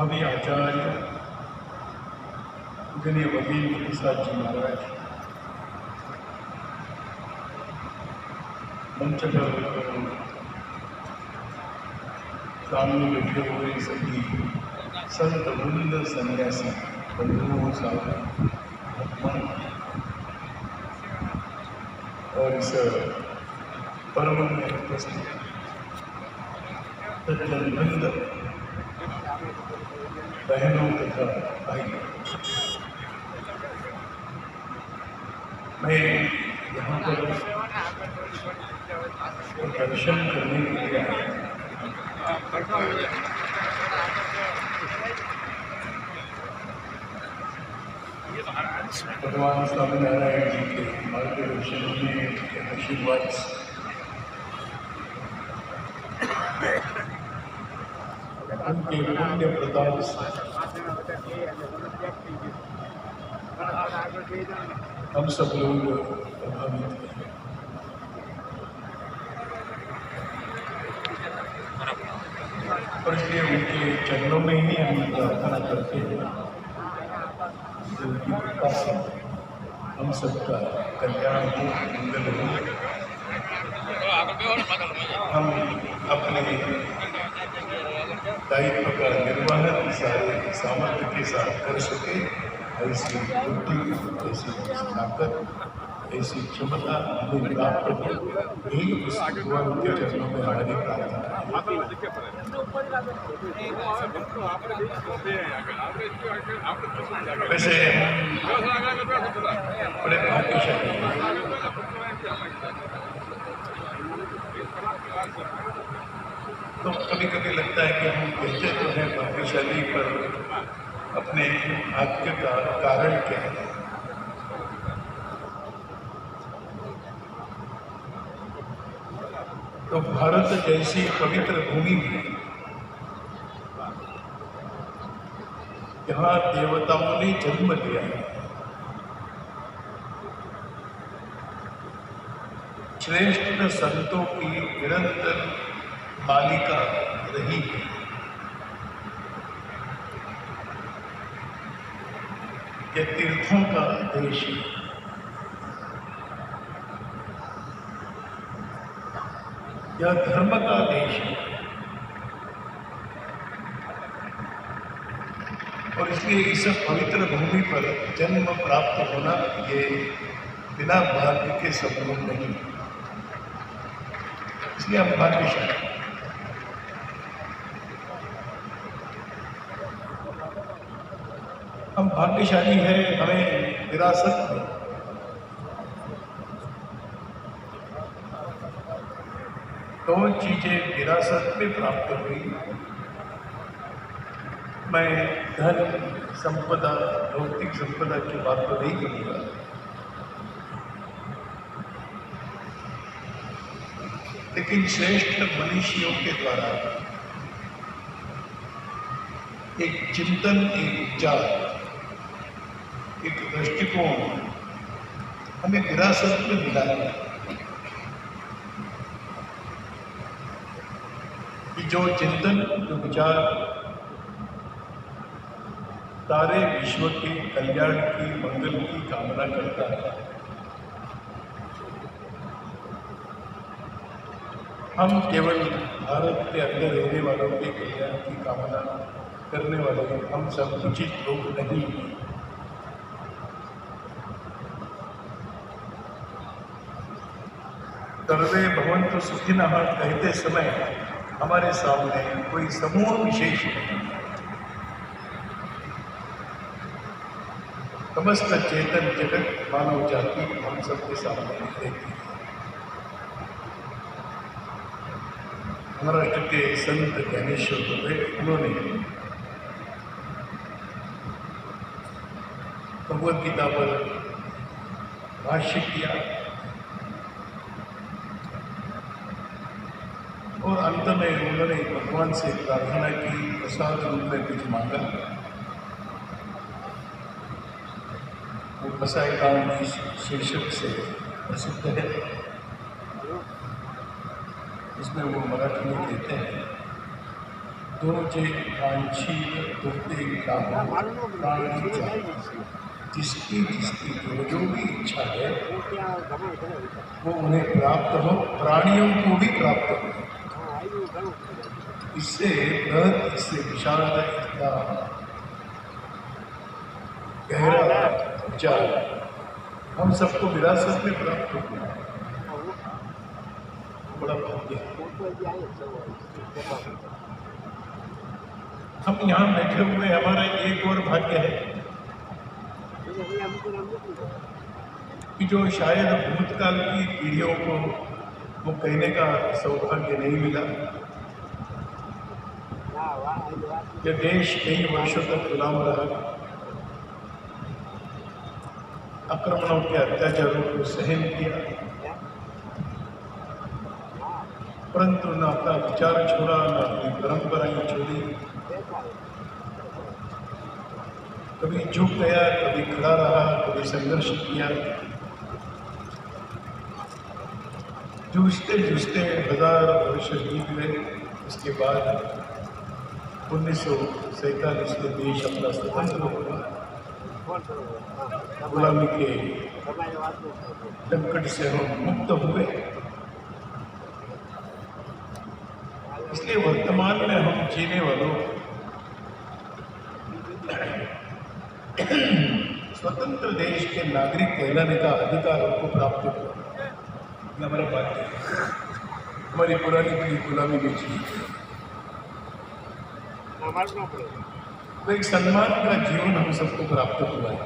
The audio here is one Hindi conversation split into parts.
भावी आचार्य पूजनीय वकील प्रसाद जी महाराज, मंच पर सामने बैठे हुए सभी संत वृंद, सन्यासी बंधुओं, साधु और इस पर्व में उपस्थित सज्जन वृंद, बहनों तथा भाई, मैं यहाँ पर दर्शन करने के लिए आया। भगवान स्वामीनारायण जी के मार्गदर्शन में आशीर्वाद उनके पुण्य प्रताप से हम सब लोग प्रभावित हैं। और इसलिए उनके चरणों में ही हम प्रार्थना करते हैं, उनकी कृपा से हम सबका कल्याण हो, मंगल हो। हम अपने दायित्व का निर्वहन सारे सामर्थ्य के साथ कर सके, ऐसी बुद्धि, ऐसी ताकत, ऐसी क्षमता हमें प्राप्त हो, यही उस भगवान के चरणों में हमारी प्रार्थना है। वैसे बड़े भाग्यशाली तो कभी कभी लगता है कि हम कहते तो हैं भाग्यशाली, पर अपने भाग्य का कारण क्या है? तो भारत जैसी पवित्र भूमि में जहाँ देवताओं ने जन्म लिया है, श्रेष्ठ संतों की निरंतर मालिका रही है, यह तीर्थों का देश है। यह धर्म का देश है और इसलिए इस पवित्र भूमि पर जन्म प्राप्त होना ये बिना भाग्य के संभव नहीं, इसलिए हम भाग्यशाली। हम भाग्यशाली है, हमें विरासत में दो चीजें विरासत में प्राप्त हुई। मैं धन संपदा, भौतिक संपदा की बात तो नहीं करूँगा, लेकिन श्रेष्ठ मनीषियों के द्वारा एक चिंतन, एक विचार, एक दृष्टिकोण हमें विरासत में मिला है कि जो चिंतन, जो विचार सारे विश्व के कल्याण की, मंगल की कामना करता है। हम केवल भारत के अंदर रहने वालों के कल्याण की कामना करने वाले हम संकुचित लोग नहीं। सर्वे भवन्तु सुखिनः कहते समय हमारे सामने कोई समूह विशेष नहीं, समस्त चेतन जगत मानव जाति हम सबके सामने रहती है। महाराष्ट्र के संत ज्ञानेश्वर हुए, उन्होंने भगवद गीता पर भाष्य किया और अंत में उन्होंने भगवान से प्रार्थना की, प्रसाद रूप में कुछ मांगा। वो बसाई काम इस शीर्षक से प्रसिद्ध है। इसमें वो मराठी में कहते हैं, दोजे कांची दुर्दे प्राणी जाए, जिसकी जिसकी जो भी इच्छा है वो उन्हें प्राप्त हो, प्राणियों को भी प्राप्त हो। इससे बृहद, इससे विशाल, इतना गहरा विचार हम सबको विरासत में प्राप्त हो गया। बड़ा भाग्य है। हम यहाँ बैठे हुए, हमारा एक और भाग्य है कि जो शायद भूतकाल की पीढ़ियों को वो कहने का सौभाग्य नहीं मिला कि देश कई वर्षों तक गुलाम रहा, आक्रमणों के अत्याचारों को सहन किया, परंतु न अपना विचार छोड़ा, न अपनी परंपराएं छोड़ी। कभी झुक गया, कभी खड़ा रहा, कभी संघर्ष किया। जूझते जूझते 1000 वर्ष बीत गए। उसके बाद 1947 में देश अपना स्वतंत्र हुआ, गुलामी के संकट से हम मुक्त हुए। इसलिए वर्तमान में हम जीने वालों स्वतंत्र देश के नागरिक कहलाने का अधिकार हमको प्राप्त हुआ। हमारा भाग्य, हमारी पुरानी पीढ़ी गुलामी में जी, तो एक सम्मान का जीवन हम सबको प्राप्त हुआ है।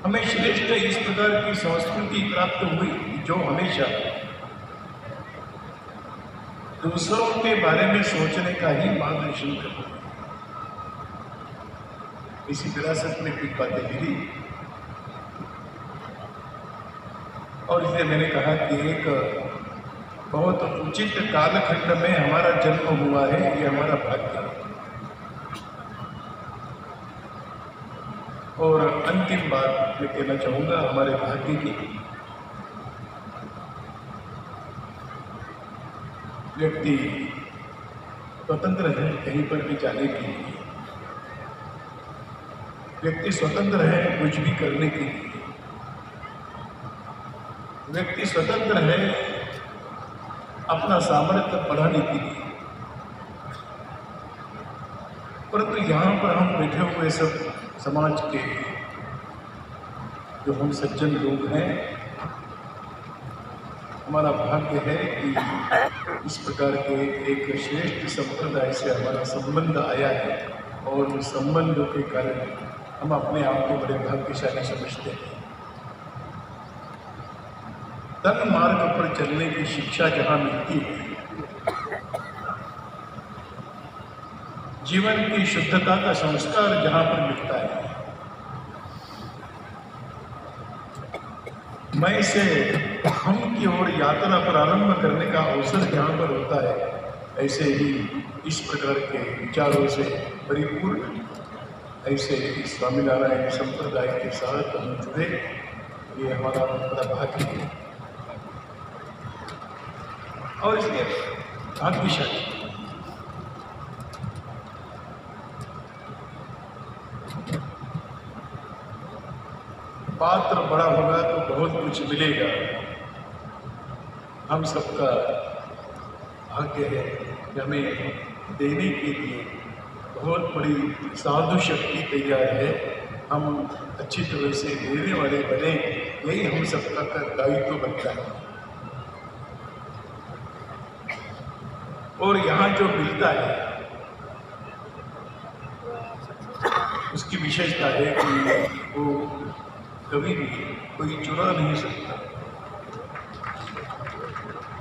हमें श्रेष्ठ इस प्रकार की संस्कृति प्राप्त हुई जो हमेशा दूसरों के बारे में सोचने का ही मार्गदर्शन करती है। इसी विरासत में कुछ बातें मिली और इसलिए मैंने कहा कि एक बहुत उचित कालखंड में हमारा जन्म हुआ है, ये हमारा भाग्य है। और अंतिम बात मैं कहना चाहूँगा हमारे भाग्य की, व्यक्ति स्वतंत्र है कहीं पर भी जाने के लिए, व्यक्ति स्वतंत्र है कुछ भी करने के लिए, व्यक्ति स्वतंत्र है अपना सामर्थ्य बढ़ाने के लिए। परंतु यहाँ पर हम बैठे हुए सब समाज के जो हम सज्जन लोग हैं, हमारा भाग्य है कि इस प्रकार के एक श्रेष्ठ संप्रदाय से हमारा संबंध आया है और उस संबंधों के कारण हम अपने आप को बड़े भाग्यशाली समझते हैं। धर्म मार्ग पर चलने की शिक्षा जहाँ मिलती है, जीवन की शुद्धता का संस्कार जहाँ पर मिलता है, मैं से हम की ओर यात्रा प्रारंभ करने का अवसर जहाँ पर होता है, ऐसे ही इस प्रकार के विचारों से परिपूर्ण ऐसे स्वामीनारायण संप्रदाय के साथ हम जुड़े, ये हमारा बड़ा भाग्य है और इसलिए भाग्यशाली। पात्र बड़ा होगा तो बहुत कुछ मिलेगा। हम सबका भाग्य है कि हमें देने के लिए बहुत बड़ी साधु शक्ति तैयार है। हम अच्छी तरह से देने वाले बने, यही हम सबका दायित्व बनता है। और यहाँ जो मिलता है उसकी विशेषता है कि वो कभी भी कोई चुरा नहीं सकता।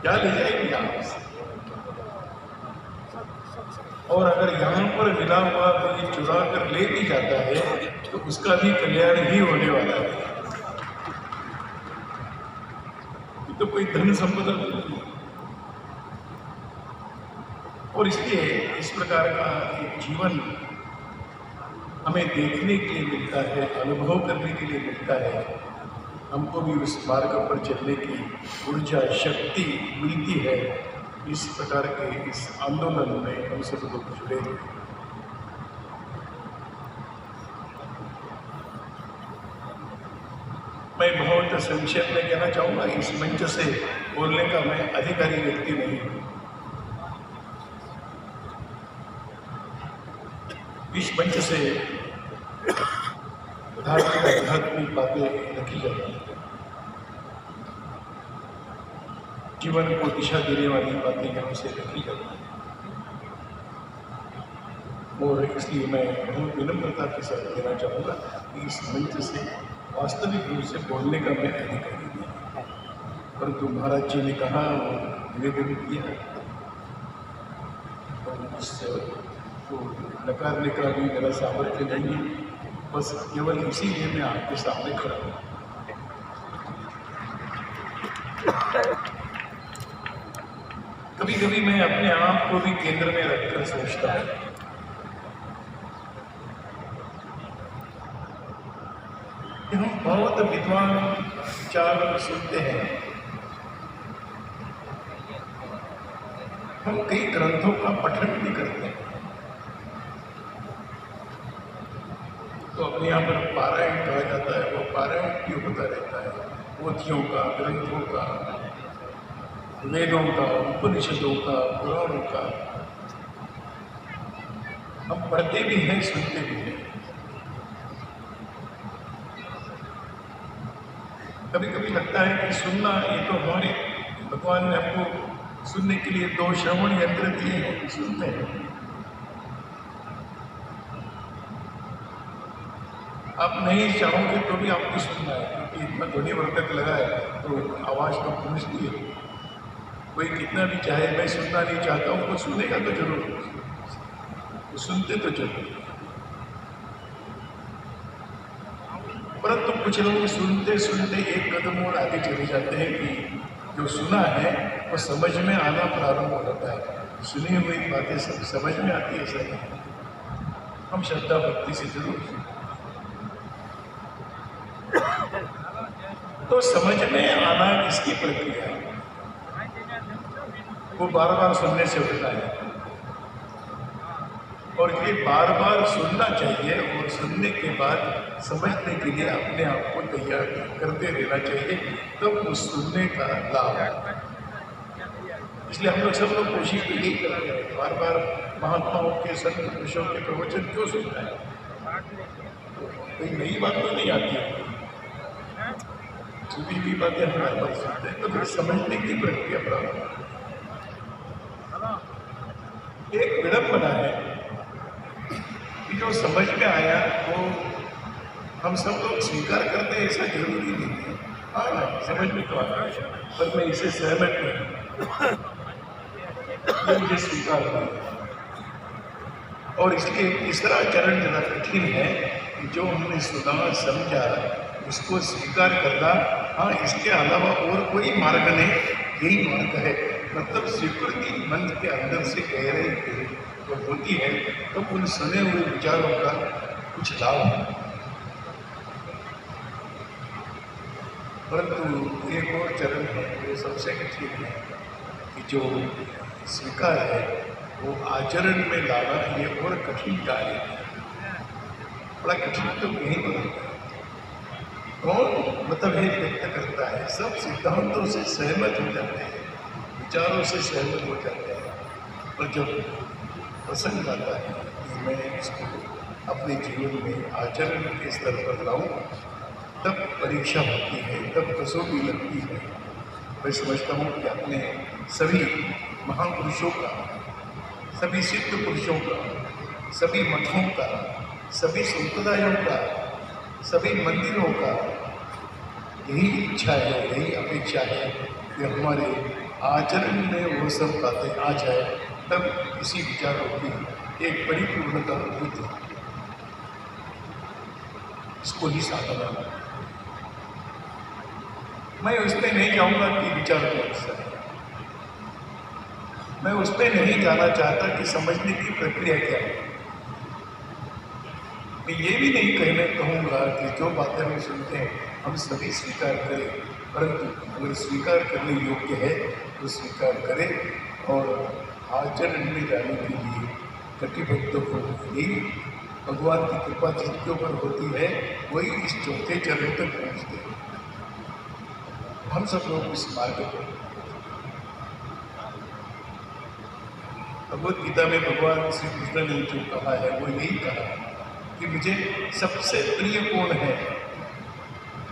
क्या ले जाएगी यहाँ से? और अगर यहाँ पर मिला हुआ कोई चुरा कर ले भी जाता है तो उसका भी कल्याण ही होने वाला है। ये तो कोई धन संपदा नहीं। और इसलिए इस प्रकार का एक जीवन हमें देखने के लिए मिलता है, अनुभव करने के लिए मिलता है। हमको भी उस मार्ग पर चलने की ऊर्जा, शक्ति मिलती है इस प्रकार के इस आंदोलन में हम सब लोग जुड़े। मैं बहुत संक्षेप में कहना चाहूँगा, इस मंच से बोलने का मैं अधिकारी व्यक्ति नहीं हूँ। इस मंच से धार्मिक आध्यात्मिक बातें रखी जाती हैं, जीवन को दिशा देने वाली बातें यहाँ से रखी जाती हैं, और इसलिए मैं बहुत विनम्रता के साथ कहना चाहूँगा कि इस मंच से वास्तविक रूप से बोलने का मैं अधिकारी नहीं, परंतु महाराज जी ने कहा और निवेदन किया, और उसको नकारने का भी मेरा सामर्थ्य नहीं है। बस केवल इसीलिए मैं आपके सामने खड़ा हूँ। कभी कभी मैं अपने आप को भी केंद्र में रखकर सोचता हूँ, हम बहुत विद्वान विचार सुनते हैं, हम कई ग्रंथों का पठन भी करते हैं, तो अपने यहाँ पर पारायण कहा जाता है, वो पारायण क्यों होता रहता है, पोथियों का, ग्रंथों का, वेदों का, उपनिषदों का, पुराणों का हम पढ़ते भी हैं, सुनते भी हैं। कभी कभी लगता है कि सुनना, ये तो हमारे भगवान ने हमको सुनने के लिए 2 श्रवण यंत्र दिए हैं, सुनते हैं। आप नहीं चाहोगे तो भी आपको सुनना है, क्योंकि इतना ध्वनिवर्धक लगा है तो आवाज़ तो पहुँचती है। कोई कितना भी चाहे, मैं सुनना नहीं चाहता हूँ, वो सुनेगा तो जरूर, वो सुनते तो जरूर। परंतु कुछ लोग सुनते सुनते एक कदम और आगे चले जाते हैं कि जो सुना है वो समझ में आना प्रारंभ हो जाता है। सुनी हुई बातें सब समझ में आती है, ऐसा नहीं। हम श्रद्धा भक्ति से जरूर, तो समझ में आना किसकी प्रक्रिया है, वो बार बार सुनने से होता है, और ये बार बार सुनना चाहिए, और सुनने के बाद समझने के लिए अपने आप को तैयार करते रहना चाहिए, तब तो उस सुनने का लाभ। इसलिए हम लोग सब लोग कोशिश तो यही करते हैं, बार बार महात्माओं के, संत पुरुषों के प्रवचन क्यों सुनना है, कोई नई बात तो नहीं आती है, सुनी हुई बातें हमारे पास सुनते हैं, तो फिर समझने की प्रक्रिया प्रारंभ। एक विडंबना है कि जो समझ में आया वो हम सब लोग स्वीकार करते हैं, ऐसा जरूरी नहीं है। हाँ, समझ में तो आता है, पर मैं इसे सहमत नहीं, ये मुझे स्वीकार नहीं। और इसलिए तीसरा चरण जरा कठिन है कि जो हमने सुना समझा उसको स्वीकार करना। हाँ, इसके अलावा और कोई मार्ग नहीं, यही मार्ग है। मतलब स्वीकृति मन के अंदर से गहरे जो होती है, तो उन सुने हुए विचारों का कुछ लाभ है। परंतु एक और चरण है, वो सबसे कठिन है कि जो स्वीकार है वो आचरण में लाना, ये और कठिन कार्य है। बड़ा कठिन तो नहीं बनता है। कौन मतभेद व्यक्त करता है, सब सिद्धांतों से सहमत हो जाते हैं, विचारों से सहमत हो जाते हैं, और जब प्रसंग आता है कि मैं इसको अपने जीवन में आचरण के स्तर पर लाऊं, तब परीक्षा होती है, तब कसौटी लगती है। मैं समझता हूँ कि अपने सभी महापुरुषों का, सभी सिद्ध पुरुषों का, सभी मठों का, सभी संप्रदायों का, सभी मंदिरों का यही इच्छा है, यही अपेक्षा है कि हमारे आचरण में वो सब बातें आ जाए, तब इसी विचारों की एक परिपूर्णता होती है। इसको ही साधना। मैं उसमें नहीं जाऊंगा कि विचार का अवसर है, मैं उसमें नहीं जाना चाहता कि समझने की प्रक्रिया क्या है। मैं ये भी नहीं कहूँगा कि जो बातें हम सुनते हैं हम सभी स्वीकार करें, परंतु अगर स्वीकार करने योग्य है तो स्वीकार करें, और आचरण में जाने के लिए कटिबद्ध हो। यही भगवान की कृपा जिसके ऊपर होती है वही इस चौथे चरण तक पहुँचते हैं। हम सब लोग इस मार्ग पर, भगवद गीता में भगवान श्री कृष्ण ने जो कहा है वो यही कहा कि मुझे सबसे प्रिय कौन है,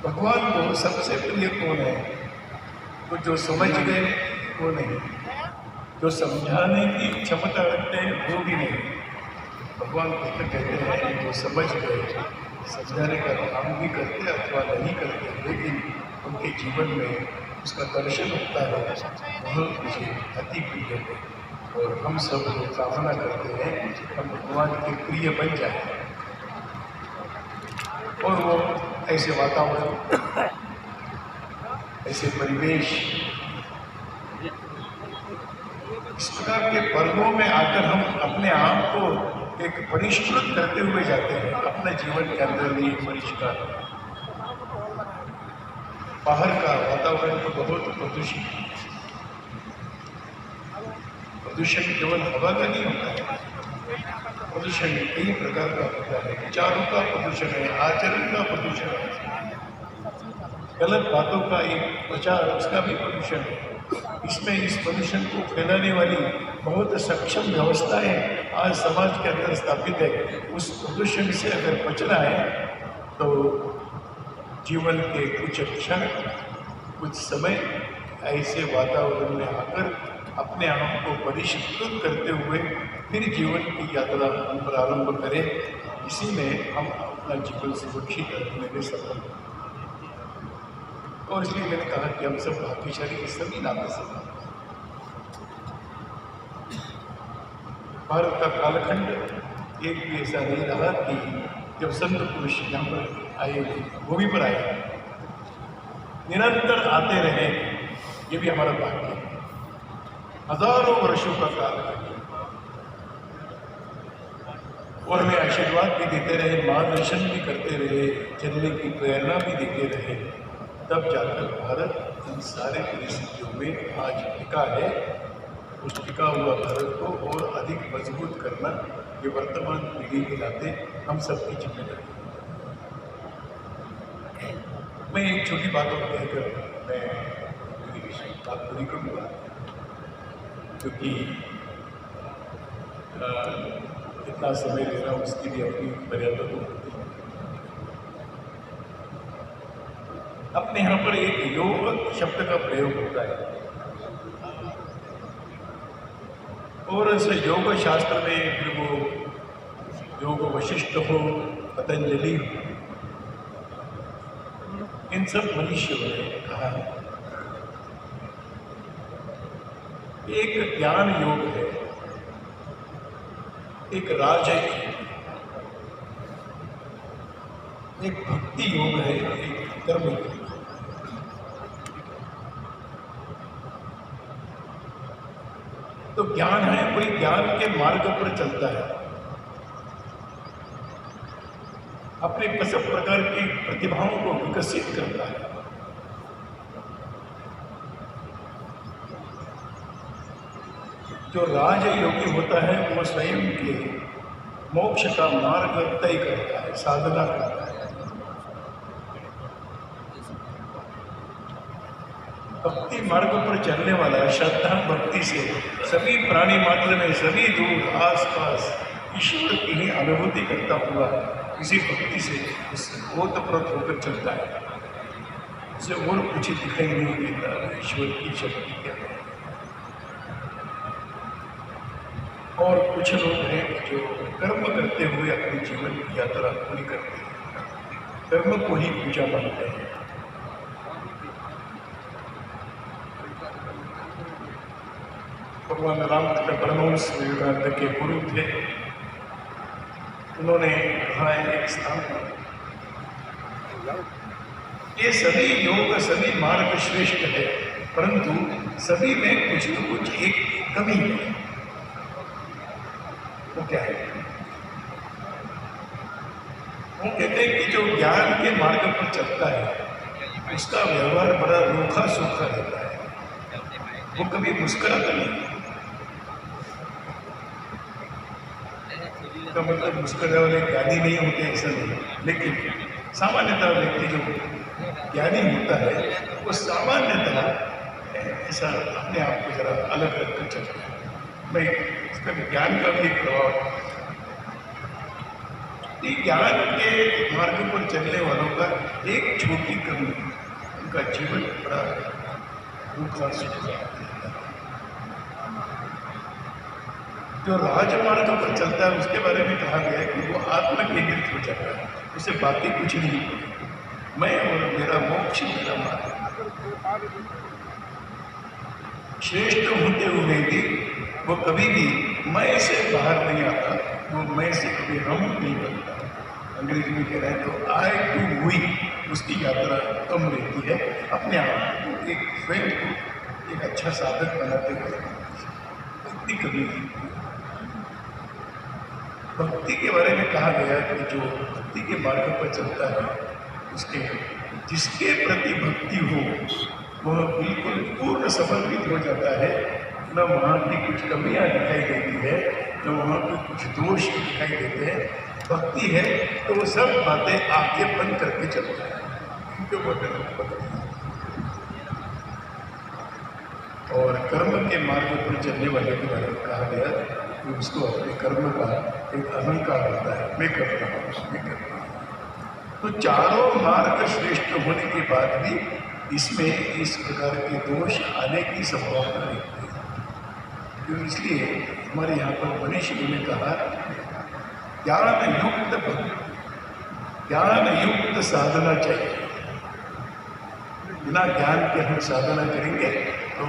भगवान को सबसे प्रिय कौन है, तो जो समझ गए वो नहीं, जो समझाने की क्षमता रखते हैं वो भी नहीं। भगवान कृष्ण कहते हैं जो समझ गए, समझाने का काम भी करते अथवा नहीं करते, लेकिन उनके जीवन में उसका दर्शन होता है, वह मुझे अति प्रिय है। और हम सब लोग कामना करते हैं हम भगवान के प्रिय बन जाए और वो ऐसे वातावरण, ऐसे परिवेश, इस प्रकार के पर्वों में आकर हम अपने आप को एक परिष्कृत करते हुए जाते हैं। अपने जीवन के अंदर भी परिष्कार, बाहर का वातावरण तो बहुत प्रदूषित, प्रदूषण केवल हवा का नहीं होता है, प्रदूषण कई प्रकार का होता है। विचारों का प्रदूषण है, आचरण का प्रदूषण है, गलत बातों का एक प्रचार, उसका भी प्रदूषण है। इसमें इस प्रदूषण को फैलाने वाली बहुत सक्षम व्यवस्थाएं आज समाज के अंदर स्थापित है। उस प्रदूषण से अगर बचना है तो जीवन के कुछ क्षण, कुछ समय ऐसे वातावरण में आकर अपने आप को परिष्कृत करते हुए फिर जीवन की यात्रा हम प्रारंभ करें। इसी में हम अपना जीवन सुरक्षित रखने में सफल हैं। और इसलिए मैंने कहा कि हम सब भाग्यशाली सभी नाते से। भारत का कालखंड एक भी ऐसा नहीं रहा कि जब संत पुरुष यहाँ पर आए, भूमि पर आए, निरंतर आते रहे, ये भी हमारा भाग्य है। हजारों वर्षों का काल है और हमें आशीर्वाद भी देते रहे, मार्गदर्शन भी करते रहे, चलने की प्रेरणा भी देते रहे। तब जाकर भारत इन सारे परिस्थितियों में आज टिका है। उस टिका हुआ भारत को और अधिक मजबूत करना ये वर्तमान पीढ़ी के नाते हम सबकी जिम्मेदारी है। मैं एक छोटी बात और कहकर मैं बात पूरी करूँगा, क्योंकि इतना समय ले रहा हूँ उसके लिए अपनी मर्यादा को होती है। अपने यहाँ पर एक योग शब्द का प्रयोग होता है और इस योग शास्त्र में फिर वो योग वशिष्ठ हो, पतंजलि हो, इन सब मनुष्यों ने कहा है एक ज्ञान योग है, एक राजयोग, एक भक्ति योग है, एक कर्म योग है। तो ज्ञान है, कोई ज्ञान के मार्ग पर चलता है, अपने सब प्रकार की प्रतिभाओं को विकसित करता है। जो राजयोगी होता है वो स्वयं के मोक्ष का मार्ग तय करता है, साधना करता है। भक्ति मार्ग पर चलने वाला श्रद्धा भक्ति से सभी प्राणी मात्र में, सभी दूर आसपास ईश्वर की ही अनुभूति करता हुआ इसी भक्ति से ओतप्रोत होकर चलता है। उसे और कुछ दिखाई नहीं देता ईश्वर की शक्ति क्या है। और कुछ लोग हैं जो कर्म करते हुए अपने जीवन की यात्रा पूरी करते हैं, कर्म को ही पूजा मानते हैं। भगवान रामकृष्ण परमहंस विवेकानंद के गुरु थे, उन्होंने कहा है एक स्थान पर, ये सभी योग सभी मार्ग श्रेष्ठ है, परंतु सभी में कुछ न कुछ एक कमी है। वो क्या है? वो कहते हैं कि जो ज्ञान के मार्ग पर चलता है उसका व्यवहार बड़ा रूखा सूखा रहता है, वो कभी मुस्कुराता नहीं, इसका मतलब मुस्कुराने वाले ज्ञानी नहीं होते ऐसा नहीं, लेकिन सामान्यतः व्यक्ति जो ज्ञानी होता है वो सामान्यतः ऐसा अपने आप को जरा अलग रखकर चलता है। मैं इसका ज्ञान का भी एक प्रभाव, ये ज्ञान के मार्ग पर चलने वालों का एक छोटी कमी उनका जीवन बड़ा दुखा सुखा। जो राजमार्ग पर चलता है उसके बारे में कहा गया है कि वो आत्मा केंद्रित हो जाता है, उसे बाकी कुछ नहीं, मैं और मेरा मोक्ष मेरा मार्ग। श्रेष्ठ होते हुए भी वो कभी भी मैं से बाहर नहीं आता, वो मैं से कभी हम नहीं बनता। अंग्रेजी में कह रहे हैं तो आई टू वी, उसकी यात्रा कम रहती है। अपने आप को एक स्वयं को एक अच्छा साधक बनाते हुए भक्ति कभी नहीं। भक्ति के बारे में कहा गया कि जो भक्ति के मार्ग पर चलता है उसके जिसके प्रति भक्ति हो वह बिल्कुल पूर्ण समर्पित हो जाता है। न वहाँ की कुछ कमियाँ दिखाई देती है, न वहाँ के कुछ दोष दिखाई देते हैं। भक्ति है तो वो सब बातें आंखें बंद करके चलता है, क्योंकि वो भक्ति। और कर्म के मार्ग पर चलने वाले के बारे में कहा गया कि उसको अपने कर्म का एक अहंकार होता है, मैं करता हूँ, मैं करता हूँ। तो चारों मार्ग श्रेष्ठ होने के बाद भी इसमें इस प्रकार के दोष आने की संभावना रहती है। तो इसलिए हमारे यहाँ पर मनीष जी ने कहा ज्ञान युक्त साधना चाहिए। बिना ज्ञान के हम साधना करेंगे तो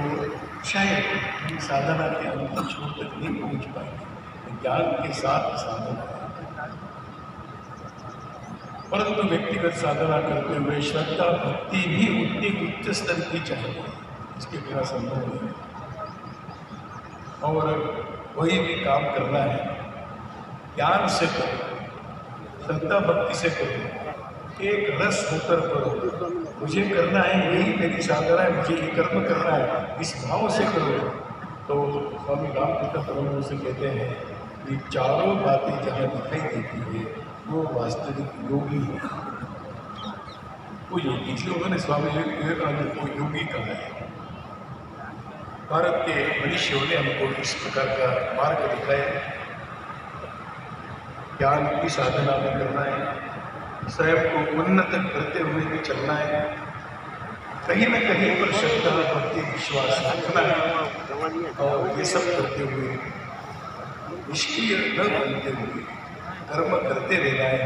शायद हम साधना के अंतिम छोर तक नहीं पहुँच पाएंगे। ज्ञान के साथ साधना, परंतु व्यक्तिगत साधना करते हुए श्रद्धा भक्ति भी उतनी उच्च स्तर की चाहिए, इसके बिना संभव नहीं। और वही भी काम करना है, ज्ञान से करो, श्रद्धा भक्ति से करो, एक रस होकर करो। मुझे करना है, यही मेरी साधना है, मुझे ये कर्म करना है, इस भाव से करो। तो स्वामी रामकृष्ण परमहंस से कहते हैं कि चारों बातें जहाँ दिखाई देती है वो वास्तविक योगी है। वो योगी, इसलिए उन्होंने स्वामी विवेकानंद को योगी कहा है। भारत के मनुष्यों ने हमको इस प्रकार का मार्ग दिखाया। ज्ञान की साधना में करना है, स्वयं को उन्नत करते हुए भी चलना है, कहीं न कहीं पर श्रद्धा भक्ति विश्वास रखना है। और ये सब करते हुए निष्क्रिय न बनते हुए कर्म करते रहना है।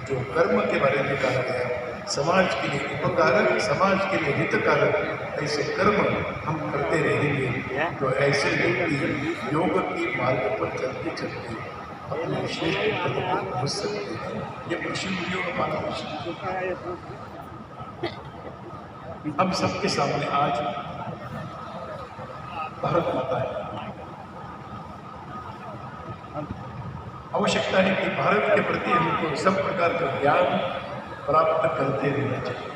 जो कर्म के बारे में कहा गया, समाज के लिए उपकारक, समाज के लिए हितकारक ऐसे कर्म हम करते रहेंगे तो ऐसे व्यक्ति योग की मार्ग पर चलते चलते अपने श्रेष्ठ पद पर पहुँच सकते हैं। ये प्रसिद्ध योग मार्ग हम सबके सामने आज भारत माता है। आवश्यकता है कि भारत के प्रति हमको सब प्रकार का ज्ञान प्राप्त करते रहना चाहिए।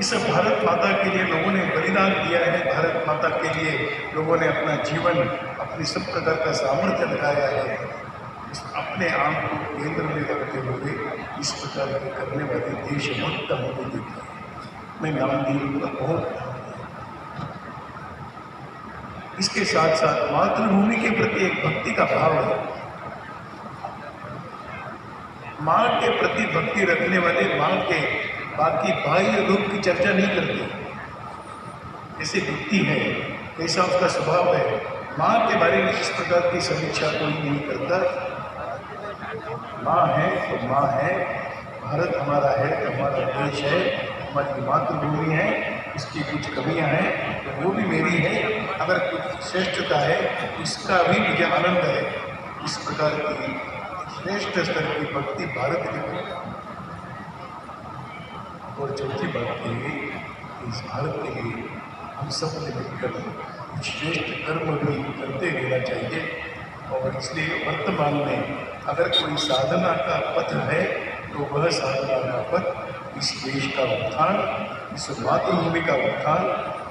इस भारत माता के लिए लोगों ने बलिदान दिया है, भारत माता के लिए लोगों ने अपना जीवन, अपनी सब प्रकार का सामर्थ्य लगाया है। अपने आप को केंद्र में रखते हुए इस प्रकार के करने वाले देशभक्त होने देखे। मैं नाम दिए का बहुत, इसके साथ साथ मातृभूमि के प्रति एक भक्ति का भाव है। माँ के प्रति भक्ति रखने वाले माँ के बाकी बाह्य रूप की चर्चा नहीं करते, कैसे दिखती है, कैसा उसका स्वभाव है, माँ के बारे में इस प्रकार की समीक्षा कोई नहीं करता। माँ है तो माँ है, भारत हमारा है तो हमारा देश है, हमारी मातृभूमि है, इसकी कुछ कमियां हैं तो वो भी मेरी है, अगर कुछ श्रेष्ठता है इसका भी मुझे आनंद है। इस प्रकार की श्रेष्ठ स्तर की भक्ति भारत की है। और चौथी बात ये इस भारत के लिए हम सब ने मिलकर कुछ श्रेष्ठ कर्म भी करते रहना चाहिए। और इसलिए वर्तमान में अगर कोई साधना का पथ है तो वह साधना का पथ इस देश का उत्थान, इस मातृभूमि का उत्थान,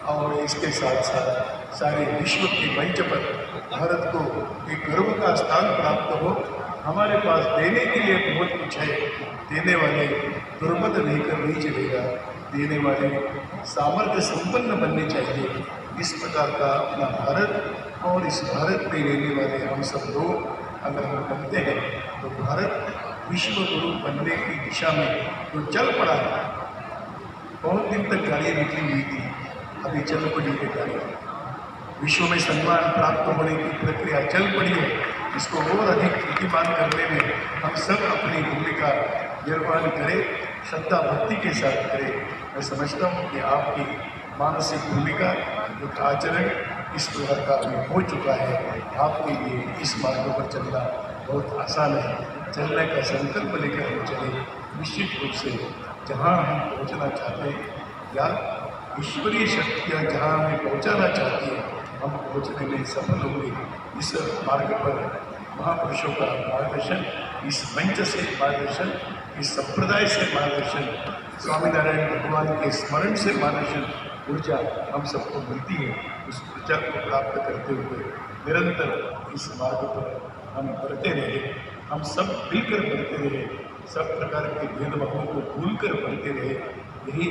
और इसके साथ साथ सारे विश्व के मंच पर भारत को एक गर्व का स्थान प्राप्त हो। हमारे पास देने के लिए बहुत कुछ है, देने वाले दुर्मत लेकर नहीं चलेगा, देने वाले सामर्थ्य संपन्न बनने चाहिए। इस प्रकार का अपना भारत और इस भारत में रहने वाले हम सब लोग अगर हम बनते हैं तो भारत विश्व गुरु बनने की दिशा में जो चल पड़ा है। बहुत दिन तक गाड़ियाँ निकली हुई थी, अभी चल पड़ी है गाड़ियाँ। विश्व में सम्मान प्राप्त होने की प्रक्रिया चल पड़ी है। इसको और अधिक गतिमान करने में हम सब अपनी भूमिका निर्वहन करें, श्रद्धा भक्ति के साथ करें। मैं समझता हूँ कि आपकी मानसिक भूमिका एक आचरण इस प्रकार का अभी हो चुका है। आपके लिए इस मार्ग पर चलना बहुत आसान है। चलने का संकल्प लेकर हम चले, निश्चित रूप से जहाँ हम पहुँचना चाहते हैं या ईश्वरीय शक्तियाँ जहाँ हमें पहुँचाना चाहती है, हम पहुँचने में सफल होंगे। इस मार्ग पर महापुरुषों का मार्गदर्शन, इस मंच से मार्गदर्शन, इस संप्रदाय से मार्गदर्शन, स्वामीनारायण भगवान के स्मरण से मार्गदर्शन, ऊर्जा हम सबको मिलती है। उस ऊर्जा को प्राप्त करते हुए निरंतर इस मार्ग पर हम बढ़ते रहे, हम सब मिलकर बढ़ते रहे, सब प्रकार के भेदभावों को भूलकर बढ़ते रहे। यही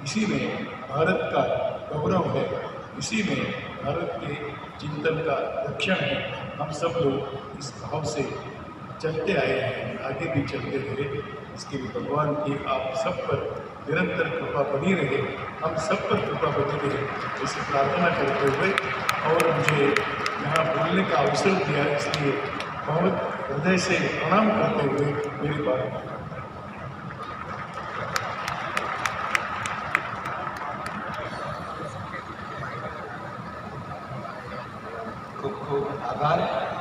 इसी में भारत का गौरव है, इसी में भारत के चिंतन का रक्षण है। हम सब लोग इस भाव से चलते आए हैं, आगे भी चलते रहे। इसके लिए भगवान की आप सब पर निरंतर कृपा बनी रहे, हम सब पर कृपा बनी रहे, इसे प्रार्थना करते हुए और मुझे यहाँ बोलने का अवसर दिया, इसलिए बहुत हृदय से प्रणाम करते हुए मेरी बात खूब खूब आभार।